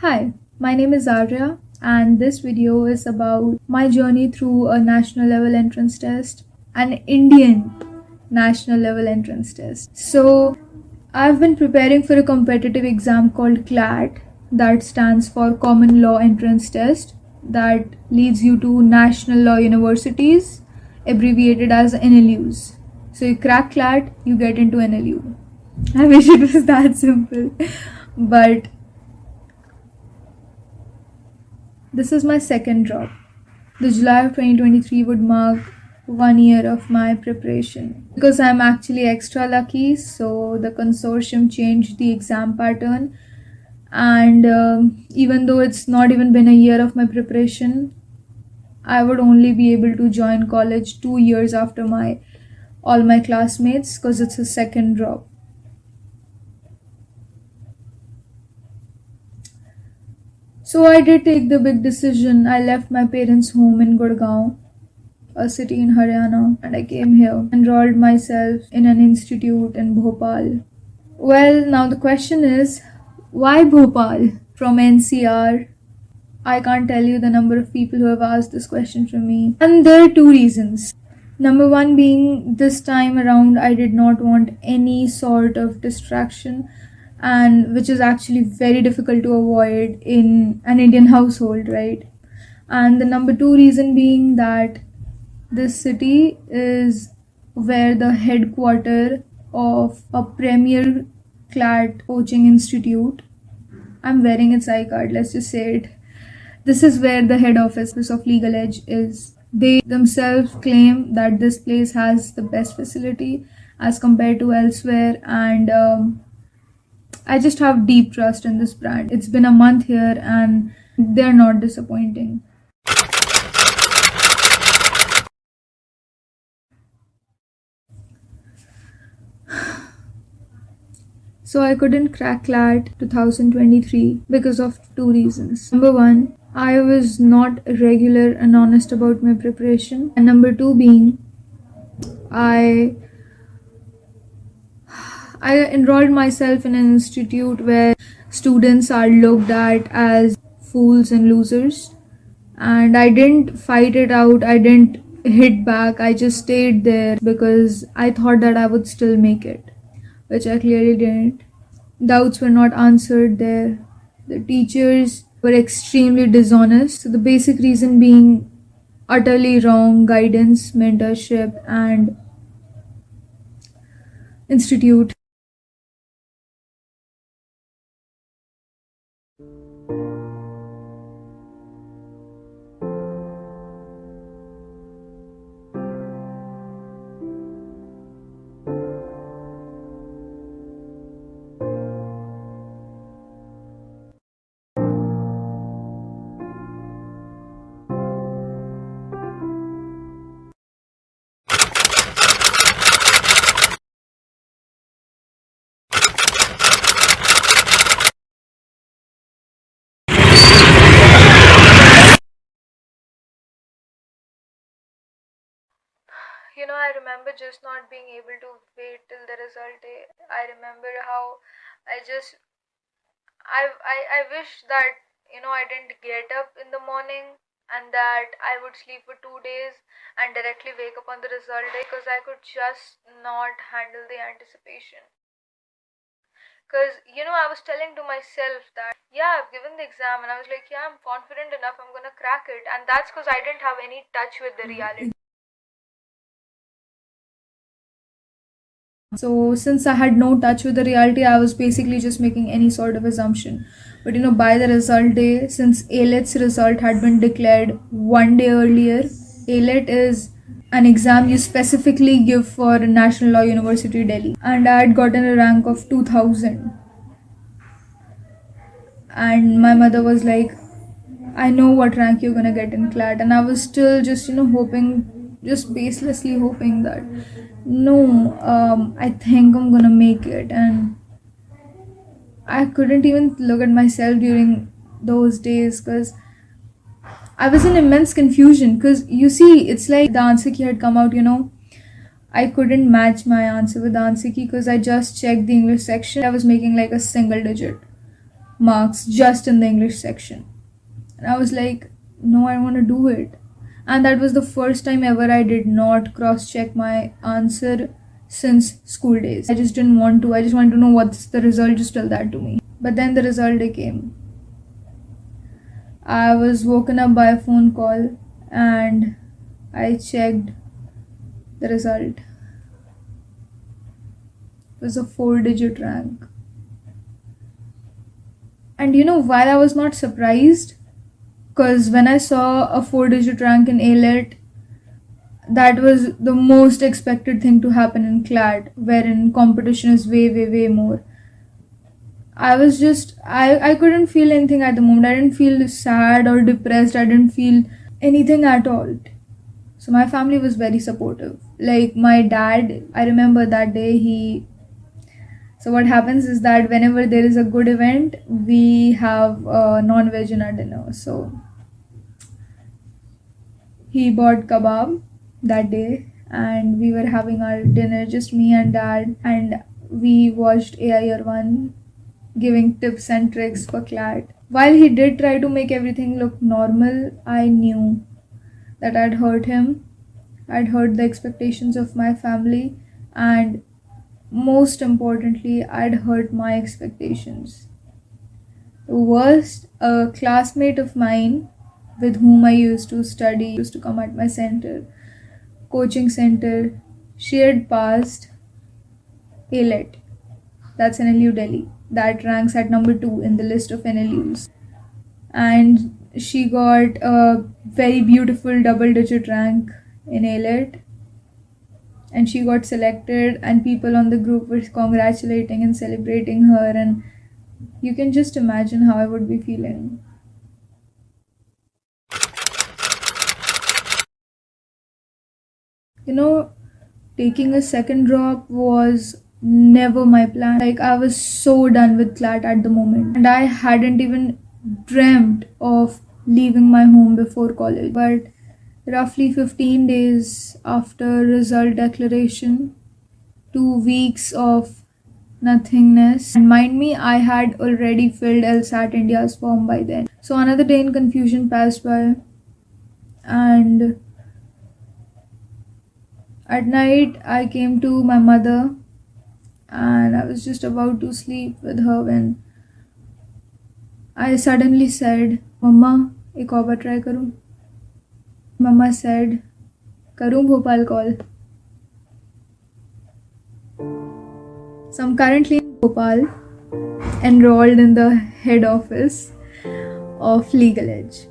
Hi, my name is Arya, and this video is about my journey through a national level entrance test, an Indian national level entrance test. So, I've been preparing for a competitive exam called CLAT, that stands for Common Law Entrance Test, that leads you to national law universities, abbreviated as NLUs. So, you crack CLAT, you get into NLU. I wish it was that simple, but this is my second drop. The July of 2023 would mark 1 year of my preparation. Because I'm actually extra lucky, so the consortium changed the exam pattern. And even though it's not even been a year of my preparation, I would only be able to join college 2 years after my all my classmates because it's a second drop. So I did take the big decision. I left my parents' home in Gurgaon, a city in Haryana, and I came here, enrolled myself in an institute in Bhopal. Well, now the question is, why Bhopal from NCR? I can't tell you the number of people who have asked this question from me. And there are two reasons. Number one being, this time around, I did not want any sort of distraction, and which is actually very difficult to avoid in an Indian household, right? And the number two reason being that this city is where the headquarter of a premier CLAT coaching institute. I'm wearing its iCard, let's just say it. This is where the head office of Legal Edge is. They themselves claim that this place has the best facility as compared to elsewhere, and I just have deep trust in this brand. It's been a month here and they're not disappointing. So I couldn't crack CLAT 2023 because of two reasons. Number one, I was not regular and honest about my preparation. And number two being, I enrolled myself in an institute where students are looked at as fools and losers. And I didn't fight it out, I didn't hit back, I just stayed there because I thought that I would still make it, which I clearly didn't. Doubts were not answered there. The teachers were extremely dishonest. So the basic reason being utterly wrong guidance, mentorship, and institute. I remember just not being able to wait till the result day. I remember how I just I wish that I didn't get up in the morning and that I would sleep for 2 days and directly wake up on the result day because I could just not handle the anticipation. Because I was telling to myself that yeah, I've given the exam and I was like, yeah, I'm confident enough, I'm gonna crack it, and that's because I didn't have any touch with the reality. So since I had no touch with the reality, I was basically just making any sort of assumption. But by the result day, since ALET's result had been declared 1 day earlier, ALET is an exam you specifically give for National Law University Delhi, and I had gotten a rank of 2000. And my mother was like, I know what rank you're gonna get in CLAT, and I was still just hoping, just baselessly hoping that no, I think I'm gonna make it. And I couldn't even look at myself during those days because I was in immense confusion. Because you see, it's like the answer key had come out, I couldn't match my answer with the answer key because I just checked the English section. I was making like a single digit. marks just in the English section. And I was like, no, I want to do it. And that was the first time ever I did not cross check my answer since school days. I just didn't want to. I just wanted to know what's the result, just tell that to me. But then the result day came. I was woken up by a phone call and I checked the result. It was a 4-digit rank. And while I was not surprised, because when I saw a 4-digit rank in ALET, that was the most expected thing to happen in CLAT, wherein competition is way, way, way more. I couldn't feel anything at the moment. I didn't feel sad or depressed. I didn't feel anything at all. So my family was very supportive. Like my dad, I remember that day so what happens is that whenever there is a good event, we have non-veg in our dinner. So he bought kebab that day and we were having our dinner, just me and dad, and we watched AI 1 giving tips and tricks for CLAT. While he did try to make everything look normal, I knew that I'd hurt him. I'd hurt the expectations of my family, and most importantly, I'd hurt my expectations. The worst, a classmate of mine with whom I used to study used to come at my coaching center. She had passed ALET, that's NLU Delhi, that ranks at number 2 in the list of NLUs. And she got a very beautiful double-digit rank in ALET. And she got selected, and people on the group were congratulating and celebrating her, and you can just imagine how I would be feeling. Taking a second drop was never my plan. Like, I was so done with CLAT at the moment, and I hadn't even dreamt of leaving my home before college. But roughly 15 days after result declaration, 2 weeks of nothingness, and mind me, I had already filled LSAT India's form by then. So another day in confusion passed by, and at night I came to my mother and I was just about to sleep with her when I suddenly said, Mama, ek aur baar try karu? Mama said, Karu Bhopal call. So I'm currently in Bhopal, enrolled in the head office of Legal Edge.